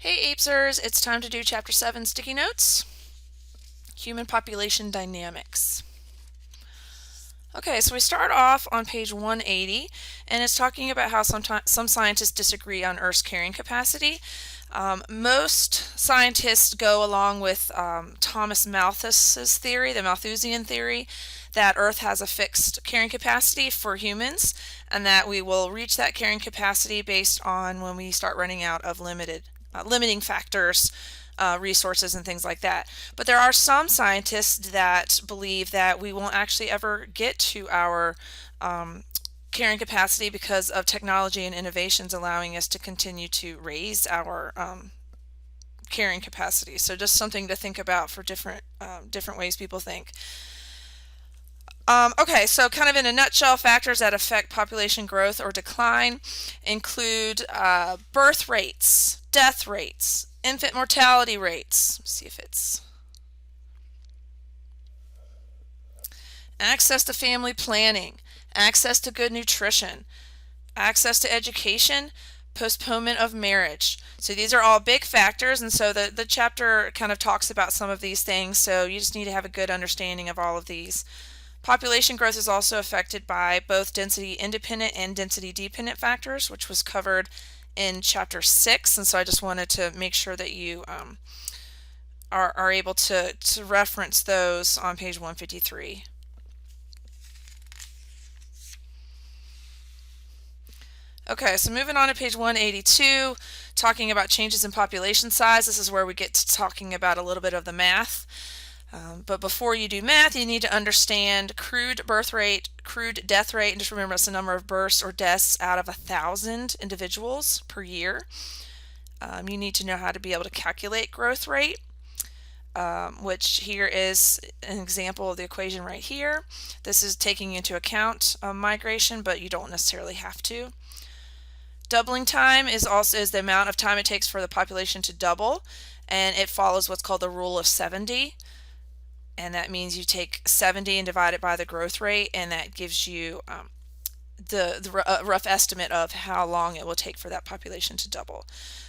Hey Apesers, it's time to do Chapter 7 Sticky Notes, Human Population Dynamics. Okay, so we start off on page 180, and it's talking about how some scientists disagree on Earth's carrying capacity. Most scientists go along with Thomas Malthus's theory, the Malthusian theory, that Earth has a fixed carrying capacity for humans, and that we will reach that carrying capacity based on when we start running out of limiting factors, resources, and things like that. But there are some scientists that believe that we won't actually ever get to our carrying capacity because of technology and innovations allowing us to continue to raise our carrying capacity. So just something to think about for different ways people think. Okay, so kind of in a nutshell, factors that affect population growth or decline include birth rates, death rates, infant mortality rates. Let's see if it's access to family planning, access to good nutrition, access to education, postponement of marriage. So these are all big factors, and so the chapter kind of talks about some of these things, so you just need to have a good understanding of all of these. Population growth is also affected by both density independent and density dependent factors, which was covered in chapter 6, and so I just wanted to make sure that you are able to reference those on page 153. Okay, so moving on to page 182, talking about changes in population size. This is where we get to talking about a little bit of the math. But before you do math, you need to understand crude birth rate, crude death rate, and just remember it's the number of births or deaths out of 1,000 individuals per year. You need to know how to be able to calculate growth rate, which here is an example of the equation right here. This is taking into account migration, but you don't necessarily have to. Doubling time is the amount of time it takes for the population to double, and it follows what's called the rule of 70. And that means you take 70 and divide it by the growth rate, and that gives you the rough estimate of how long it will take for that population to double.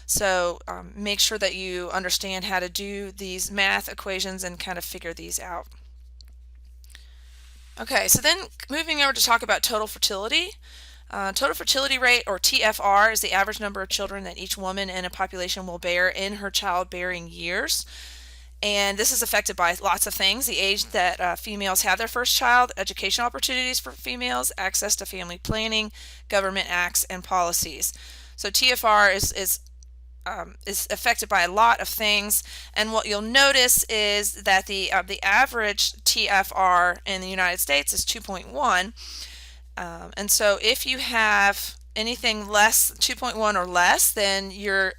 So make sure that you understand how to do these math equations and kind of figure these out. Okay, so then moving over to talk about total fertility. Total fertility rate, or TFR, is the average number of children that each woman in a population will bear in her childbearing years. And this is affected by lots of things: the age that females have their first child, educational opportunities for females, access to family planning, government acts and policies. So TFR is affected by a lot of things, and what you'll notice is that the average TFR in the United States is 2.1, and so if you have anything less 2.1 or less, then you're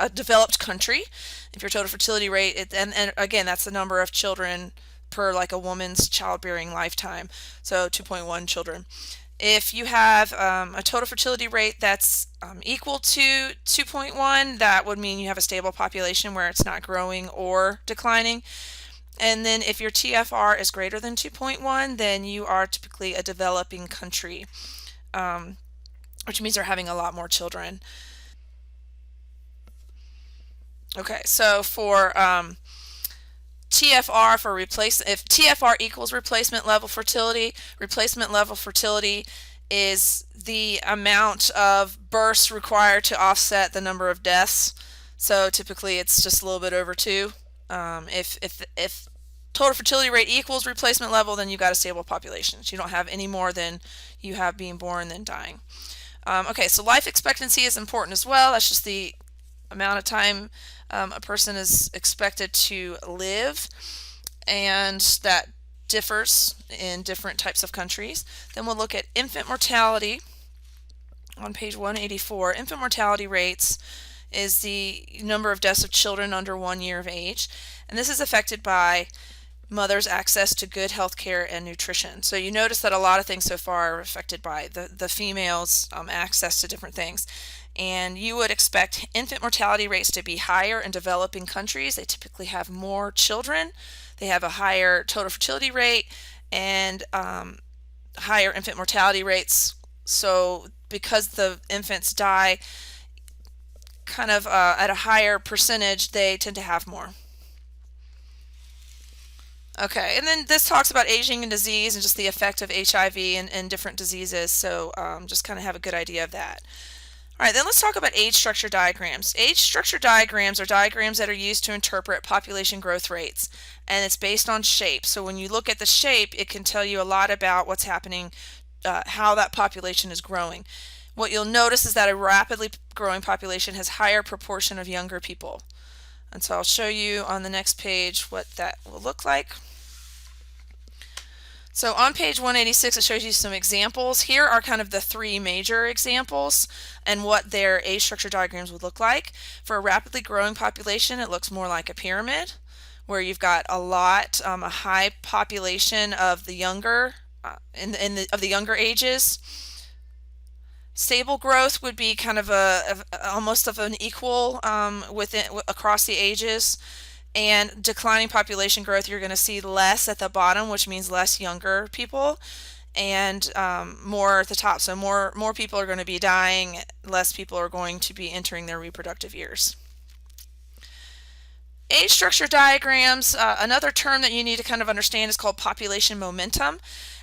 a developed country. If your total fertility rate, and again, that's the number of children per like a woman's childbearing lifetime, so 2.1 children. If you have a total fertility rate that's equal to 2.1, that would mean you have a stable population where it's not growing or declining. And then if your TFR is greater than 2.1, then you are typically a developing country, which means they're having a lot more children. Okay, so for TFR if TFR equals replacement level fertility is the amount of births required to offset the number of deaths. So typically it's just a little bit over 2. If total fertility rate equals replacement level, then you've got a stable population. So you don't have any more than you have being born than dying. Okay, so life expectancy is important as well. That's just the amount of time a person is expected to live, and that differs in different types of countries. Then we'll look at infant mortality on page 184. Infant mortality rates is the number of deaths of children under 1 year of age, and this is affected by mothers' access to good health care and nutrition. So you notice that a lot of things so far are affected by the females' access to different things. And you would expect infant mortality rates to be higher in developing countries. They typically have more children. They have a higher total fertility rate and higher infant mortality rates. So because the infants die kind of at a higher percentage, they tend to have more. Okay, and then this talks about aging and disease and just the effect of HIV and different diseases, so just kind of have a good idea of that. All right, then let's talk about age structure diagrams. Age structure diagrams are diagrams that are used to interpret population growth rates, and it's based on shape. So when you look at the shape, it can tell you a lot about what's happening, how that population is growing. What you'll notice is that a rapidly growing population has higher proportion of younger people. And so I'll show you on the next page what that will look like. So on page 186, it shows you some examples. Here are kind of the three major examples and what their age structure diagrams would look like. For a rapidly growing population, it looks more like a pyramid, where you've got a high population of the younger, of the younger ages. Stable growth would be kind of almost of an equal across the ages. And declining population growth, you're going to see less at the bottom, which means less younger people, and more at the top. So more people are going to be dying, less people are going to be entering their reproductive years. Age structure diagrams, another term that you need to kind of understand is called population momentum.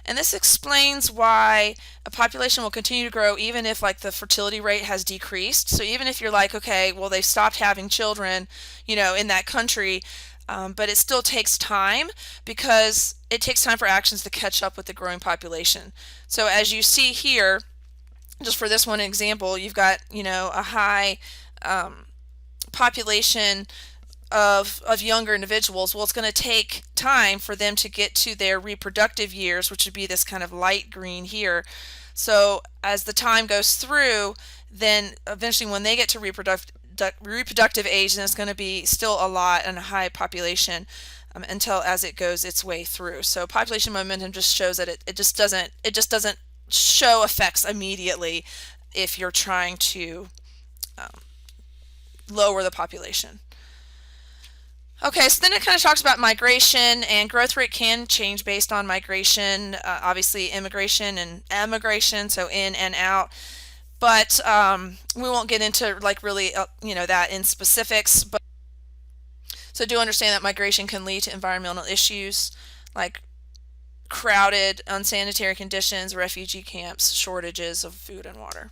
And this explains why a population will continue to grow even if like the fertility rate has decreased. So even if you're like, okay, well they've stopped having children, in that country, but it still takes time because it takes time for actions to catch up with the growing population. So as you see here, just for this one example, you've got, a high population of younger individuals. Well, it's going to take time for them to get to their reproductive years, which would be this kind of light green here. So as the time goes through, then eventually when they get to reproductive age, then it's going to be still a lot and a high population until as it goes its way through. So population momentum just shows that it just doesn't show effects immediately if you're trying to lower the population. Okay, so then it kind of talks about migration, and growth rate can change based on migration, obviously immigration and emigration, so in and out. But we won't get into like really, that in specifics. But so do understand that migration can lead to environmental issues like crowded, unsanitary conditions, refugee camps, shortages of food and water.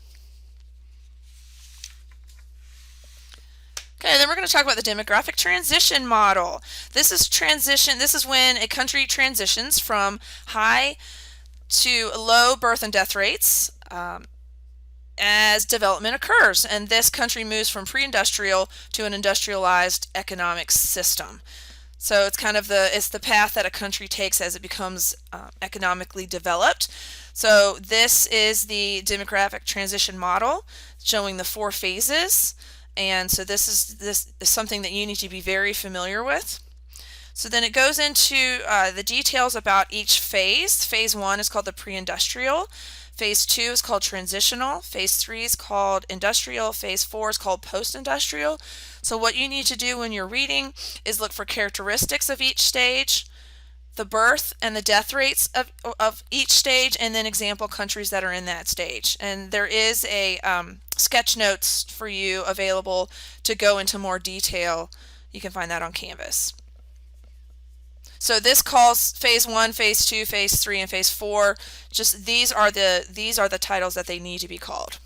Okay, then we're going to talk about the demographic transition model. This is when a country transitions from high to low birth and death rates as development occurs, and this country moves from pre-industrial to an industrialized economic system. So it's kind of the path that a country takes as it becomes economically developed. So this is the demographic transition model showing the 4 phases. And so this is something that you need to be very familiar with. So then it goes into the details about each phase. Phase 1 is called the pre-industrial. Phase 2 is called transitional. Phase 3 is called industrial. Phase 4 is called post-industrial. So what you need to do when you're reading is look for characteristics of each stage, the birth and the death rates of each stage, and then example countries that are in that stage. And there is a sketch notes for you available to go into more detail. You can find that on Canvas. So this calls phase 1, phase 2, phase 3, and phase 4. Just these are the titles that they need to be called.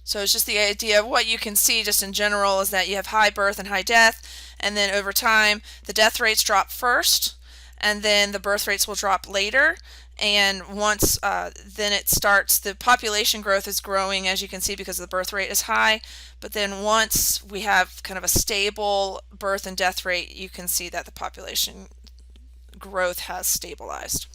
So it's just the idea of what you can see just in general is that you have high birth and high death, and then over time the death rates drop first, and then the birth rates will drop later. And once then it starts, the population growth is growing, as you can see, because the birth rate is high. But then once we have kind of a stable birth and death rate, you can see that the population growth has stabilized.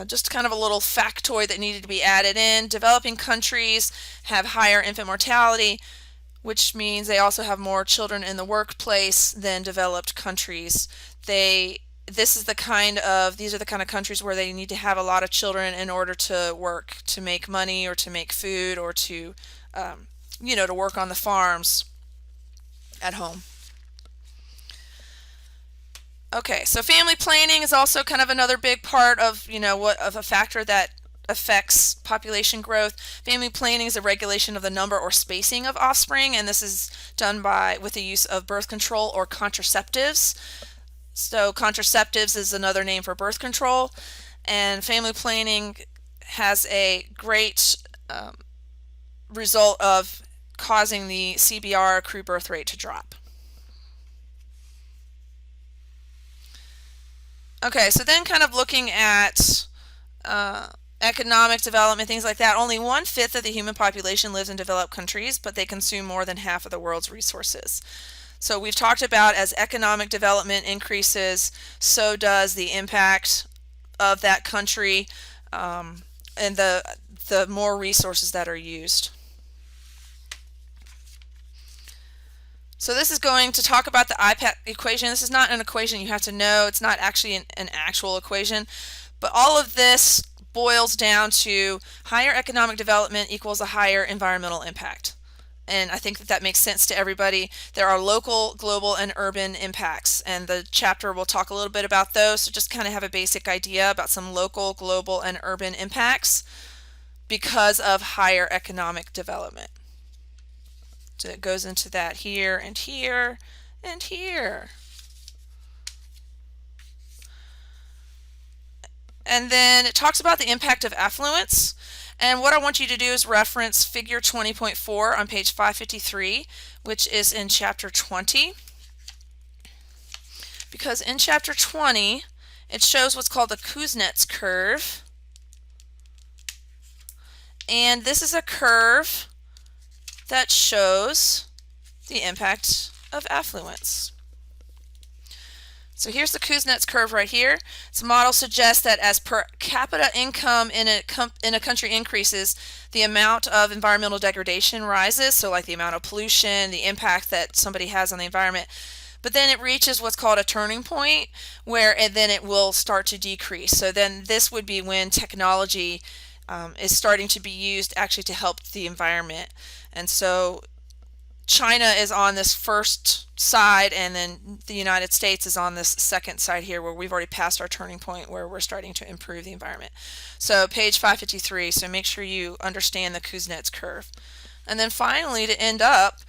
Just kind of a little factoid that needed to be added in. Developing countries have higher infant mortality, which means they also have more children in the workplace than developed countries. These are the kind of countries where they need to have a lot of children in order to work, to make money or to make food or to, to work on the farms at home. Okay, so family planning is also kind of another big part of, of a factor that affects population growth. Family planning is a regulation of the number or spacing of offspring, and this is done with the use of birth control or contraceptives. So contraceptives is another name for birth control, and family planning has a great result of causing the CBR, accrued birth rate, to drop. Okay, so then kind of looking at economic development, things like that. Only 1/5 of the human population lives in developed countries, but they consume more than half of the world's resources. So we've talked about as economic development increases, so does the impact of that country and the more resources that are used. So this is going to talk about the IPES equation. This is not an equation you have to know. It's not actually an actual equation. But all of this boils down to higher economic development equals a higher environmental impact. And I think that makes sense to everybody. There are local, global, and urban impacts. And the chapter will talk a little bit about those. So just kind of have a basic idea about some local, global, and urban impacts because of higher economic development. So it goes into that here and here and here. And then it talks about the impact of affluence. And what I want you to do is reference figure 20.4 on page 553, which is in chapter 20. Because in chapter 20, it shows what's called the Kuznets curve. And this is a curve that shows the impact of affluence. So here's the Kuznets curve right here. This model suggests that as per capita income in a country increases, the amount of environmental degradation rises, so like the amount of pollution, the impact that somebody has on the environment. But then it reaches what's called a turning point where then it will start to decrease. So then this would be when technology is starting to be used actually to help the environment. And so China is on this first side, and then the United States is on this second side here where we've already passed our turning point where we're starting to improve the environment. So page 553, so make sure you understand the Kuznets curve. And then finally, to end up,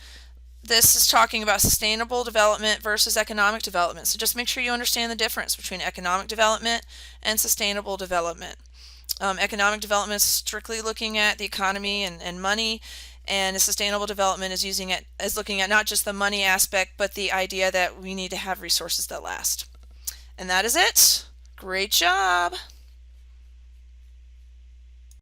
this is talking about sustainable development versus economic development. So just make sure you understand the difference between economic development and sustainable development. Economic development is strictly looking at the economy and money, and sustainable development is looking at not just the money aspect, but the idea that we need to have resources that last. And that is it. Great job.